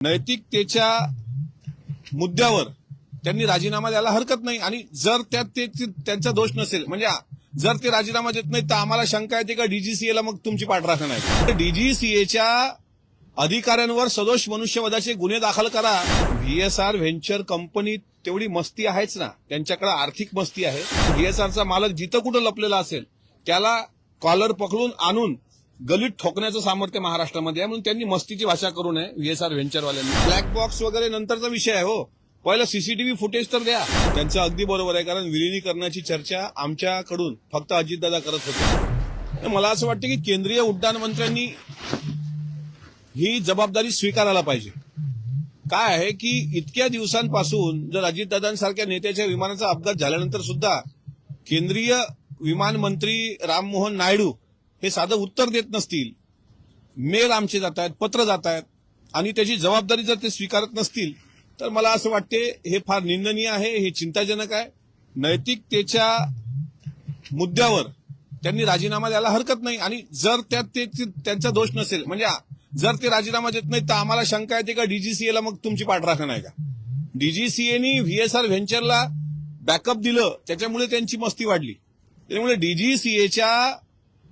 नैतिकतेच्या मुद्द्यावर त्यांनी राजीनामा द्यायला हरकत नाही आणि जर त्यात त्यांचा दोष नसेल म्हणजे जर ते राजीनामा देत नाही तर आम्हाला शंका येते का डीजीसीएला मग तुमची पाठराखण नाही. डीजीसीएच्या अधिकाऱ्यांवर सदोष मनुष्यवधाचे गुन्हे दाखल करा. व्हीएसआर व्हेंचर कंपनी तेवढी मस्ती आहेच ना, त्यांच्याकडे आर्थिक मस्ती आहे. व्हीएसआरचा मालक जिथं कुठं लपलेला असेल त्याला कॉलर पकडून आणून गलीत ठोकण्याचं सामर्थ्य महाराष्ट्रामध्ये आहे. म्हणून त्यांनी मस्तीची भाषा करू नये व्हीएसआर व्हेंचरवाल्यांनी. ब्लॅक बॉक्स वगैरे नंतरचा विषय आहे हो, पहिलं सीसीटीव्ही फुटेज तर द्या. त्यांचं अगदी बरोबर आहे, कारण विलिनीकरणाची चर्चा आमच्याकडून फक्त अजितदादा करत होते. मला असं वाटतं की केंद्रीय उड्डाण मंत्र्यांनी ही जबाबदारी स्वीकारायला पाहिजे. काय आहे की इतक्या दिवसांपासून जर अजितदादांसारख्या नेत्याच्या विमानाचा अपघात झाल्यानंतर सुद्धा केंद्रीय विमान मंत्री राममोहन नायडू हे साधं उत्तर देत नसतील, मेल आमचे जात आहेत, पत्र जात आहेत आणि त्याची जबाबदारी जर ते स्वीकारत नसतील तर मला असं वाटते हे फार निंदनीय आहे, हे चिंताजनक आहे. नैतिकतेच्या मुद्द्यावर त्यांनी राजीनामा द्यायला हरकत नाही आणि जर त्यात त्यांचा दोष नसेल म्हणजे जर ते राजीनामा देत नाही तर आम्हाला शंका येते का डीजीसीएला मग तुमची पाठराखण आहे का. डीजीसीएनी व्हीएसआर व्हेंचरला बॅकअप दिलं, त्याच्यामुळे त्यांची मस्ती वाढली. त्यामुळे डीजीसीएच्या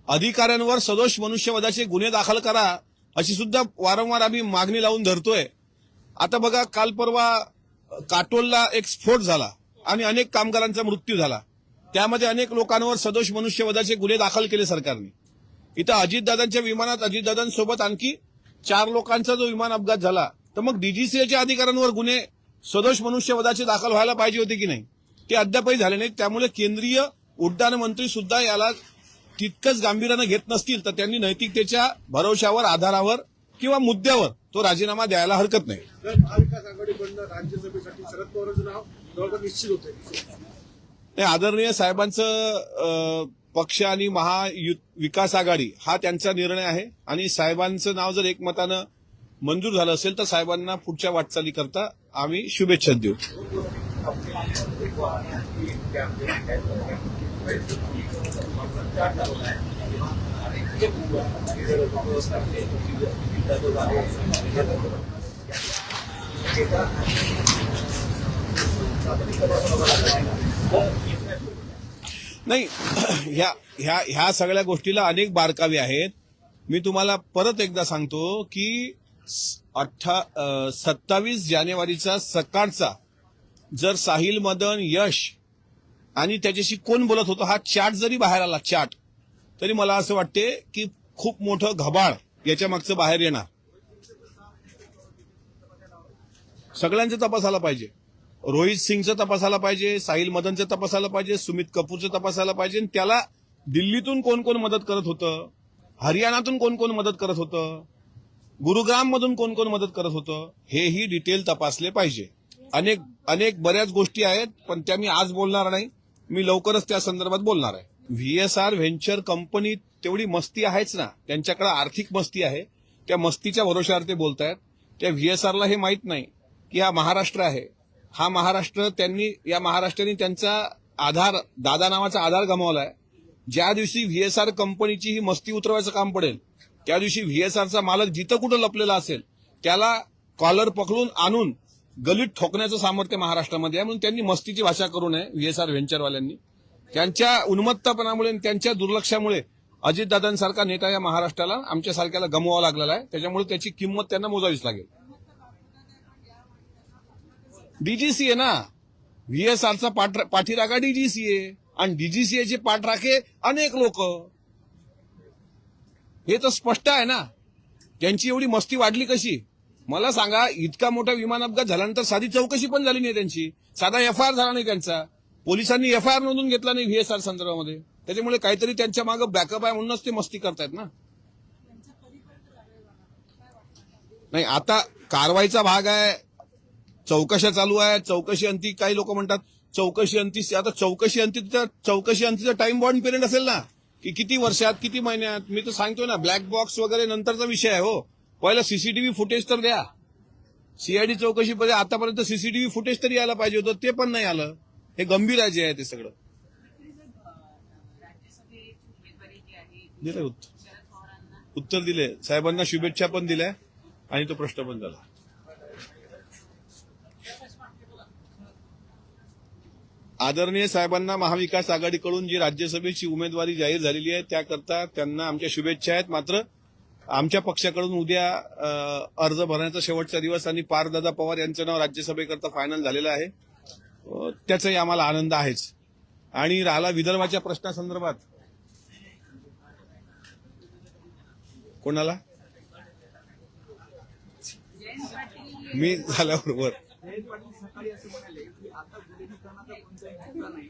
अधिकाऱ्यांवर सदोष मनुष्यवधाचे गुन्हे दाखल करा अशी सुद्धा वारंवार आम्ही मागणी लावून धरतोय. आता बघा, काल परवा काटोलला एक स्फोट झाला आणि अनेक कामगारांचा मृत्यू झाला. त्यामध्ये अनेक लोकांवर सदोष मनुष्यवधाचे गुन्हे दाखल केले सरकारने. इथं अजितदादांच्या विमानात अजितदादांसोबत आणखी 4 लोकांचा जो विमान अपघात झाला, तर मग डीजीसीएच्या अधिकाऱ्यांवर गुन्हे सदोष मनुष्यवधाचे दाखल व्हायला पाहिजे होते की नाही, ते अद्यापही झाले नाहीत. त्यामुळे केंद्रीय उड्डाण मंत्री सुद्धा याला तितकंच गांभीर्यानं घेत नसतील तर त्यांनी नैतिकतेच्या भरोशावर, आधारावर किंवा मुद्द्यावर तो राजीनामा द्यायला हरकत नाही. महाविकास आघाडीकडून राज्यसभेसाठी शरद पवारांचं नाव जवळपास निश्चित होते. आदरणीय साहेबांचं पक्ष आणि महाविकास आघाडी हा त्यांचा निर्णय आहे आणि साहेबांचं नाव जर एकमतानं मंजूर झालं असेल तर साहेबांना पुढच्या वाटचाली करता आम्ही शुभेच्छा देऊ. नाही, ह्या सगळ्या गोष्टीला अनेक बारकावे आहेत. मी तुम्हाला परत एकदा सांगतो की 27 जानेवारीचा सकाळचा जर साहिल मदन, यश आणि त्याच्याशी कोण बोलत होतं हा चार्ट जरी बाहेर आला, चार्ट, तरी मला असं वाटते की खूप मोठं घबाड याच्या मागचं बाहेर येणार. सगळ्यांचं तपासायला पाहिजे. रोहित सिंगचं तपासायला पाहिजे, साहिल मदनचं तपासायला पाहिजे, सुमित कपूरचं तपासायला पाहिजे. त्याला दिल्लीतून कोण कोण मदत करत होतं, हरियाणातून कोण कोण मदत करत होतं, गुरुग्राम मधून कोण कोण मदत करत होतं, हेही डिटेल तपासले पाहिजे. अनेक बऱ्याच गोष्टी आहेत, पण त्या मी आज बोलणार नाही, मी लवकरच त्या संदर्भात बोलणार आहे. व्हीएसआर व्हेंचर कंपनी तेवढी मस्ती आहेच ना, त्यांच्याकडे आर्थिक मस्ती आहे. त्या मस्तीच्या भरोशावर ते बोलतायत. त्या व्हीएसआरला हे माहित नाही की हा महाराष्ट्र आहे. हा महाराष्ट्र या महाराष्ट्राने त्यांचा आधार, दादा नावाचा आधार गमावलाय. ज्या दिवशी व्हीएसआर कंपनीची ही मस्ती उतरवायचं काम पडेल त्या दिवशी व्हीएसआरचा मालक जिथं कुठं लपलेला असेल त्याला कॉलर पकडून आणून गलीत ठोकण्याचं सामर्थ्य महाराष्ट्रामध्ये आहे. म्हणून त्यांनी मस्तीची भाषा करू नये व्हीएसआर व्हेंचरवाल्यांनी. त्यांच्या उन्मत्तपणामुळे, त्यांच्या दुर्लक्षामुळे अजितदादांसारखा नेता या महाराष्ट्राला, आमच्यासारख्याला गमवावा लागलेला आहे. त्याच्यामुळे त्याची किंमत त्यांना मोजावीच लागेल. डीजीसीए ना, व्हीएसआरचा पाठीराखा डीजीसीए आणि डीजीसीएचे पाठराखे अनेक लोक. हे तर स्पष्ट आहे ना. त्यांची एवढी मस्ती वाढली कशी मला सांगा. इतका मोठा विमान अपघात झाल्यानंतर साधी चौकशी पण झाली नाही त्यांची, साधा एफआयआर झाला नाही त्यांचा, पोलिसांनी एफआयआर नोंदवून घेतला नाही व्हीएसआर संदर्भामध्ये. त्याच्यामुळे काहीतरी त्यांच्या मागे बॅकअप आहे म्हणूनच ते मस्ती करतायत ना. नाही, आता कारवाईचा भाग आहे, चौकशा चालू आहे. चौकशी अंती काही लोक म्हणतात चौकशी अंती, आता चौकशी अंतीचा टाइम बॉन्ड पिरियड असेल ना, की किती वर्षात, किती महिन्यात. मी तर सांगतोय ना, ब्लॅक बॉक्स वगैरे नंतरचा विषय आहे हो, पहिलं सीसीटीव्ही फुटेज तर द्या. सीआयडी चौकशीमध्ये आतापर्यंत सीसीटीव्ही फुटेज तरी यायला पाहिजे होतं, ते पण नाही आलं. हे गंभीर आहे जे आहे ते सगळं. दिलं उत्तर दिले, साहेबांना शुभेच्छा पण दिल्या आणि तो प्रश्न पण झाला. आदरणीय साहेबांना महाविकास आघाडीकडून जी राज्यसभेची उमेदवारी जाहीर झालेली आहे त्याकरता त्यांना आमच्या शुभेच्छा आहेत. मात्र आमच्या पक्षाकडून उद्या अर्ज भरण्याचा शेवटचा दिवस आणि पारदादा पवार यांचं नाव राज्यसभेकरता फायनल झालेलं आहे. त्याचाही आम्हाला आनंद आहेच. आणि राहिला विदर्भाच्या प्रश्नासंदर्भात कोणाला मी झाल्याबरोबर जयंत पाटील सकाळी असं म्हणाले की आता विलिनीकरणाचा कोणताही मुद्दा नाही,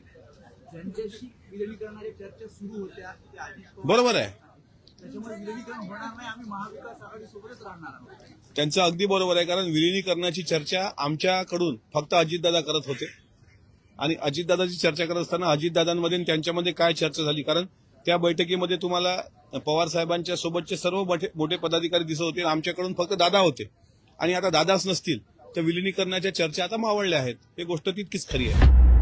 ज्यांच्याशी विलिनीकरणाच्या चर्चा सुरू होत्या ते अजित पवार, बरोबर आहे. त्याच्यामुळे विलिनीकरण होणार नाही, आम्ही महाविकास आघाडीसोबतच राहणार आहोत. त्यांचं अगदी बरोबर आहे. कारण विलिनीकरणाची चर्चा आमच्याकडून फक्त अजितदादा करत होते आणि अजितदादाची चर्चा करत असताना अजितदादांमध्ये आणि त्यांच्यामध्ये काय चर्चा झाली, कारण त्या बैठकीमध्ये तुम्हाला पवार साहेबांच्या सोबतचे सर्व मोठे पदाधिकारी दिसत होते. आमच्याकडून फक्त दादा होते आणि आता दादाच नसतील तर विलिनीकरणाच्या चर्चा आता मावळल्या आहेत. ही गोष्ट तितकीच खरी आहे.